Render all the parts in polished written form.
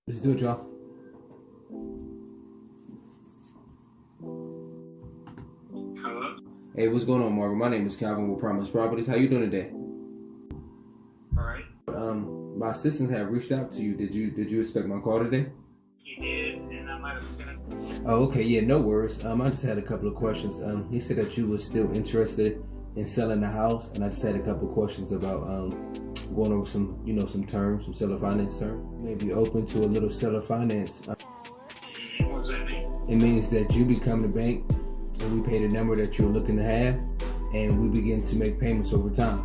Let's do it, y'all. Hello? Hey, what's going on, Marvin? My name is Calvin with Promyse Properties. How you doing today? Alright. My assistants have reached out to you. Did you expect my call today? He did, and I might have sent it. Oh, okay. Yeah, no worries. I just had a couple of questions. He said that you were still interested in selling the house, and I just had a couple of questions about going over some terms, some seller finance terms. You may be open to a little seller finance. What does that mean? It means that you become the bank, and we pay the number that you're looking to have, and we begin to make payments over time.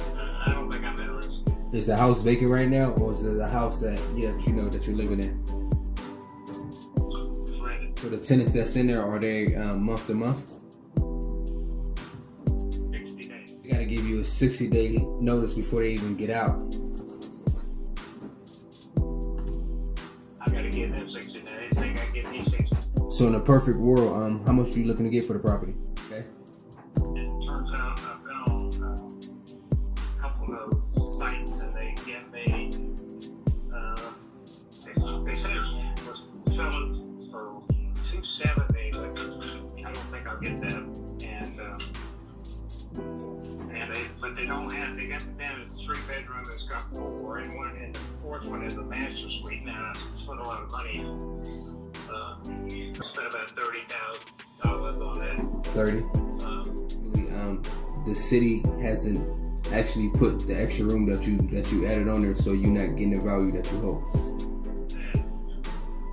I don't think I'm interested. Is the house vacant right now, or is it a house that that you're living in? It's rented. So the tenants that's in there, are they month to month? 60 days. They gotta give you a 60-day notice before they even get out. I gotta give them 60 days. They gotta give me 60. So in a perfect world, how much are you looking to get for the property? Okay. It turns out I've been on a couple of sites, and they give me, they said it was selling for 270, but I don't think I'll get that. But they don't have, they got down as a 3-bedroom that's got 4, and the fourth one is a master suite. Now, I spent a lot of money. I spent about $30,000 on that. 30. The city hasn't actually put the extra room that you added on there, so you're not getting the value that you hope.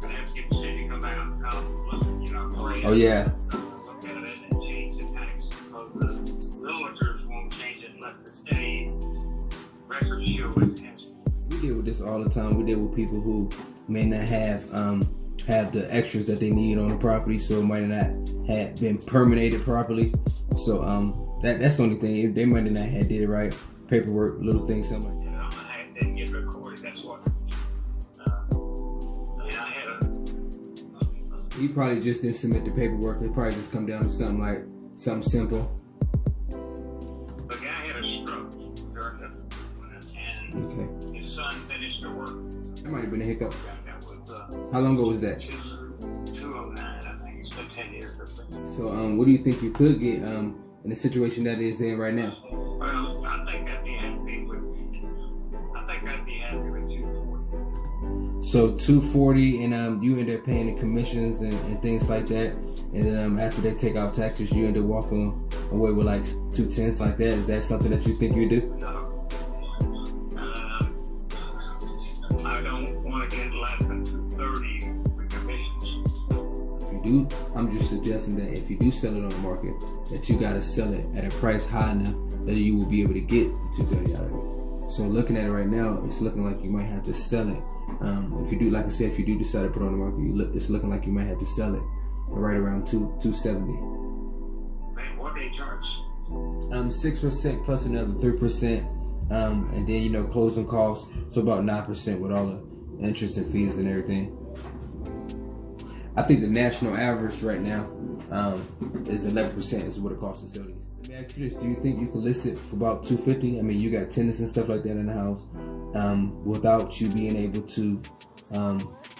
I have to get the city to come out, Oh yeah. Look at it and change the tax, because the realtors won't change it unless the state records show it. We deal with this all the time. We deal with people who may not have the extras that they need on the property, so it might not have been permitted properly. So that's the only thing. They might not have did it right. Paperwork, little things, something like that. I didn't get recorded. That's what. I had a. He probably just didn't submit the paperwork. It probably just come down to something simple. The guy had a stroke during and his son finished the work. That might have been a hiccup. That was, How long ago was that? 209, I think. It's been 10 years. So what do you think you could get in the situation that it's in right now? Well, I think I'd be happy with 240. So 240, and you end up paying the commissions and things like that, and then after they take out taxes, you end up walking away with like 210, like that. Is that something that you think you do? No. I don't want to get less than 230 with commissions. If you do, I'm just suggesting that if you do sell it on the market, that you gotta sell it at a price high enough that you will be able to get the 230 out of it. So looking at it right now, it's looking like you might have to sell it. If you do, like I said, if you do decide to put it on the market, it's looking like you might have to sell it right around 270. Man, what do they charge? 6% plus another 3%, and then closing costs, so about 9% with all the interest and fees and everything. I think the national average right now is 11% is what it costs to sell these. Let me ask you this: do you think you can list it for about 250? I mean, you got tenants and stuff like that in the house, without you being able to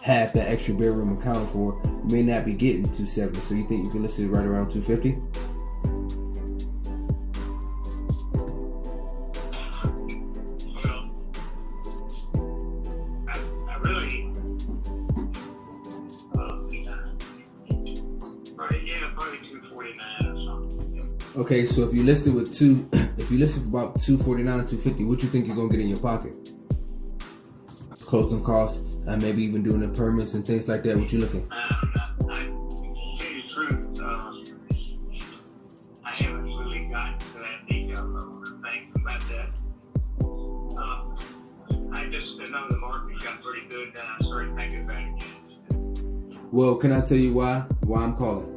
have that extra bedroom accounted for. You may not be getting 270, so you think you can list it right around 250? Probably 249 or something. Okay, so if you listed with if you listed for about 249, 250, what you think you're gonna get in your pocket? Closing costs, maybe even doing the permits and things like that. What you looking? I tell you the truth, I haven't really gotten to that detail. I want to think about that. I just been on the market, got pretty good, and I started thinking about it. Well, can I tell you why I'm calling?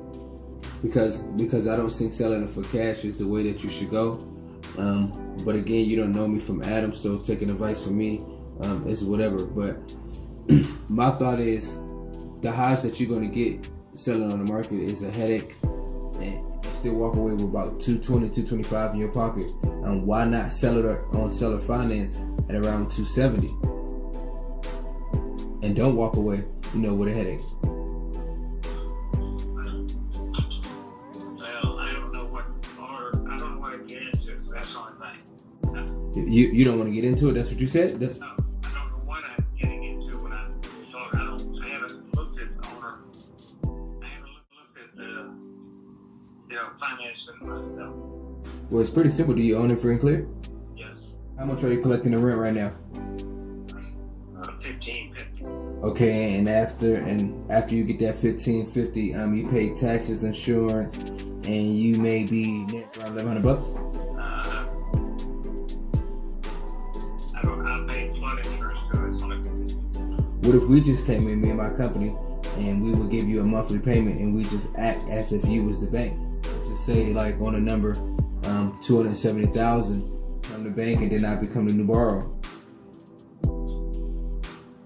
Because I don't think selling it for cash is the way that you should go. But again, you don't know me from Adam, so taking advice from me is whatever. But my thought is the highs that you're going to get selling on the market is a headache, and you still walk away with about 220, 225 in your pocket. Why not sell it on seller finance at around 270? and don't walk away, with a headache. Well, I don't know what to get into. That's the only thing. You don't want to get into it. That's what you said. No, I don't know what I'm getting into when I haven't looked at owner. I haven't looked at financing myself. Well, it's pretty simple. Do you own it free and clear? Yes. How much are you collecting the rent right now? $15.50. Okay, and after you get that $15.50, you pay taxes, insurance, and you may be net around $1,100. I pay flood insurance too. What if we just came in, me and my company, and we would give you a monthly payment, and we just act as if you was the bank? Just say like on a number, $270,000 from the bank, and then I become the new borrower.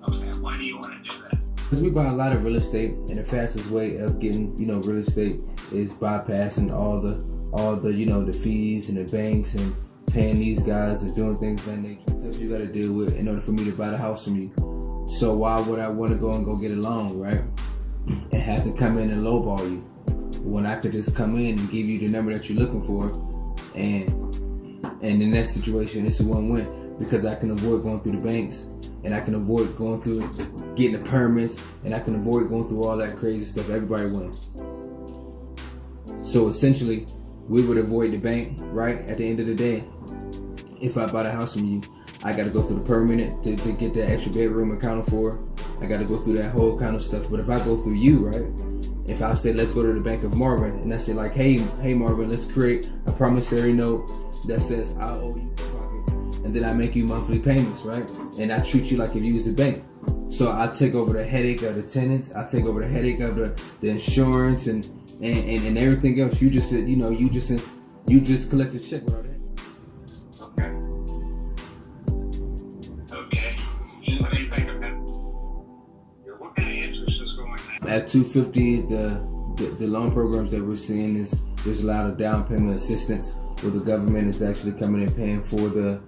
Okay, why do you want to do that? Because we buy a lot of real estate, and the fastest way of getting, real estate is bypassing all the the fees and the banks and paying these guys and doing things of that nature. Stuff you got to deal with in order for me to buy the house from you. So why would I want to go get a loan, right? And have to come in and lowball you when I could just come in and give you the number that you're looking for, and in that situation it's a win-win, because I can avoid going through the banks, and I can avoid going through getting the permits, and I can avoid going through all that crazy stuff. Everybody wins. So essentially, we would avoid the bank, right? At the end of the day, if I buy the house from you, I got to go through the permit to get that extra bedroom accounted for. I got to go through that whole kind of stuff. But if I go through you, right? If I say, let's go to the Bank of Marvin, and I say like, hey Marvin, let's create a promissory note that says I owe you a pocket, and then I make you monthly payments, right? And I treat you like if you was a bank. So I take over the headache of the tenants. I take over the headache of the insurance and everything else. You just said, you just collect a check right there. What do you think of that? What kind of interest is going on? At 250, the loan programs that we're seeing there's a lot of down payment assistance where the government is actually coming and paying for their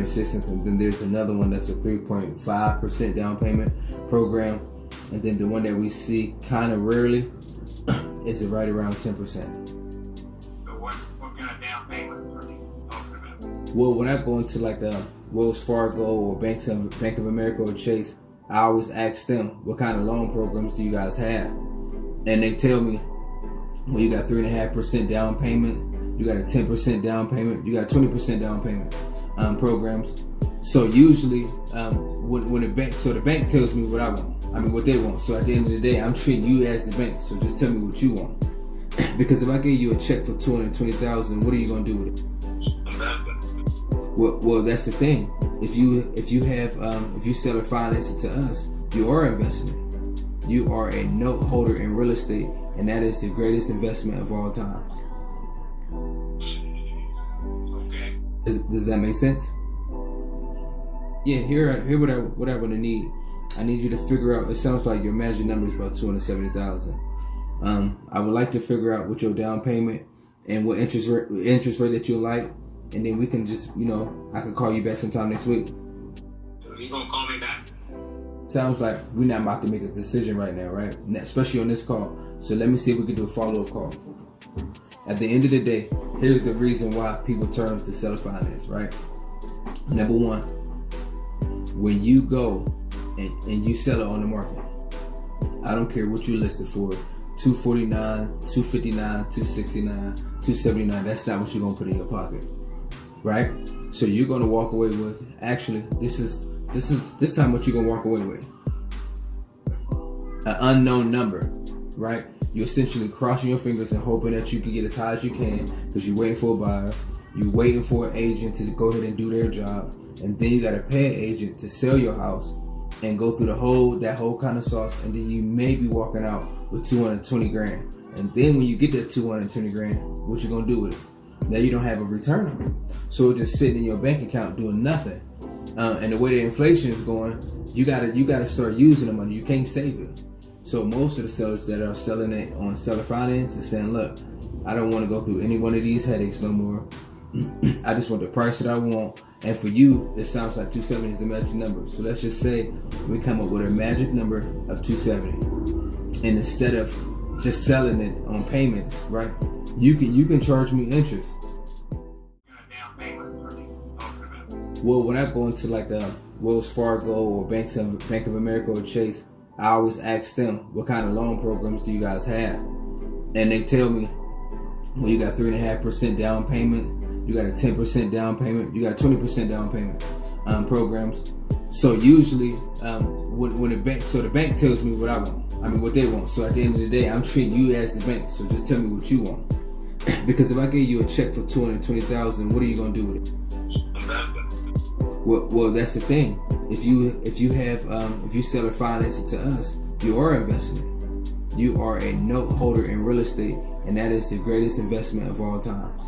assistance, and then there's another one that's a 3.5% down payment program, and then the one that we see kind of rarely is right around 10%. So what kind of down payment are you talking about? Well, when I go into like a Wells Fargo or Bank of America or Chase, I always ask them, what kind of loan programs do you guys have? And they tell me, well, you got 3.5% down payment, you got a 10% down payment, you got 20% down payment programs. So usually, when the bank tells me what I want, what they want. So at the end of the day, I'm treating you as the bank. So just tell me what you want. Because if I give you a check for $220,000, what are you gonna do with it? Well, that's the thing. If you sell or finance it to us, you are investing. You are a note holder in real estate, and that is the greatest investment of all times. Okay. Does that make sense? Yeah. Here what I want to need. I need you to figure out. It sounds like your magic number is about $270,000. I would like to figure out what your down payment and what interest rate that you like. And then we can just, I can call you back sometime next week. So you gonna call me back? Sounds like we're not about to make a decision right now, right? Especially on this call. So let me see if we can do a follow-up call. At the end of the day, here's the reason why people turn to seller finance, right? Number one, when you go and you sell it on the market, I don't care what you listed for, $249, $259, $269, $279. That's not what you're gonna put in your pocket. Right? So you're gonna walk away with, actually, this is how much you're gonna walk away with. An unknown number, right? You're essentially crossing your fingers and hoping that you can get as high as you can, because you're waiting for a buyer, you're waiting for an agent to go ahead and do their job, and then you gotta pay an agent to sell your house and go through that whole kind of sauce, and then you may be walking out with 220 grand. And then when you get that 220 grand, what you gonna do with it? Now you don't have a return on it. So it's just sitting in your bank account doing nothing. And the way the inflation is going, you gotta start using the money. You can't save it. So most of the sellers that are selling it on seller finance is saying, look, I don't want to go through any one of these headaches no more. I just want the price that I want. And for you, it sounds like 270 is the magic number. So let's just say we come up with a magic number of 270. And instead of just selling it on payments, right? You can charge me interest. Down payment, what are you talking about? Well, when I go into like a Wells Fargo or Bank of America or Chase, I always ask them, what kind of loan programs do you guys have? And they tell me, well, you got 3.5% down payment, you got a 10% down payment, you got 20% down payment programs. So usually, when the bank tells me what I want, what they want. So at the end of the day, I'm treating you as the bank. So just tell me what you want. Because if I gave you a check for $220,000, what are you gonna do with it? Investment. Well, that's the thing. If you sell or finance it to us, you are investing. You are a note holder in real estate, and that is the greatest investment of all times.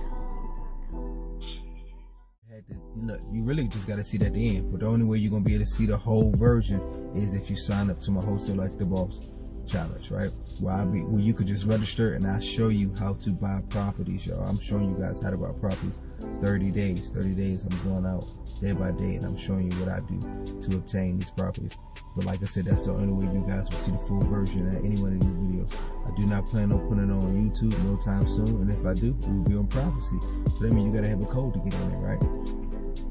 Look, you really just got to see it at the end, but the only way you're going to be able to see the whole version is if you sign up to my Wholesale Like the Boss challenge, right? Where you could just register and I'll show you how to buy properties, y'all. I'm showing you guys how to buy properties. 30 days I'm going out day by day and I'm showing you what I do to obtain these properties. But like I said, that's the only way you guys will see the full version of any one of these videos. I do not plan on putting it on YouTube no time soon, and if I do, it will be on Prophecy. So that means you gotta have a code to get in there, right?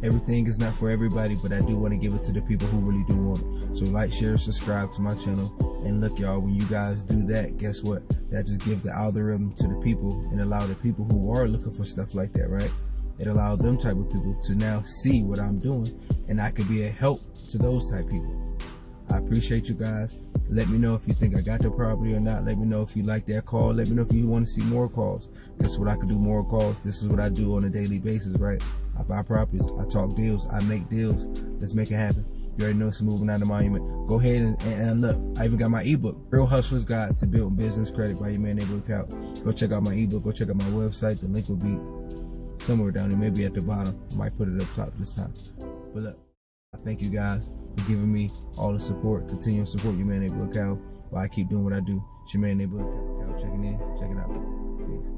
Everything is not for everybody, but I do want to give it to the people who really do want it. So like, share, subscribe to my channel. And look, y'all, when you guys do that, guess what? That just gives the algorithm to the people and allow the people who are looking for stuff like that, right? It allows them type of people to now see what I'm doing, and I could be a help to those type people. I appreciate you guys. Let me know if you think I got the property or not. Let me know if you like that call. Let me know if you want to see more calls. That's what I could do, more calls. This is what I do on a daily basis, right? I buy properties, I talk deals, I make deals. Let's make it happen. You already know it's moving out of monument. Go ahead and look, I even got my ebook, Real Hustler's Guide to Build Business Credit by your man Neighborhood Account. Go check out my ebook, go check out my website. The link will be somewhere down there, maybe at the bottom. I might put it up top this time. But look, I thank you guys for giving me all the support. Continue to support your man Neighborhood Account while I keep doing what I do. It's your man Neighborhood Account checking in, checking out. Peace.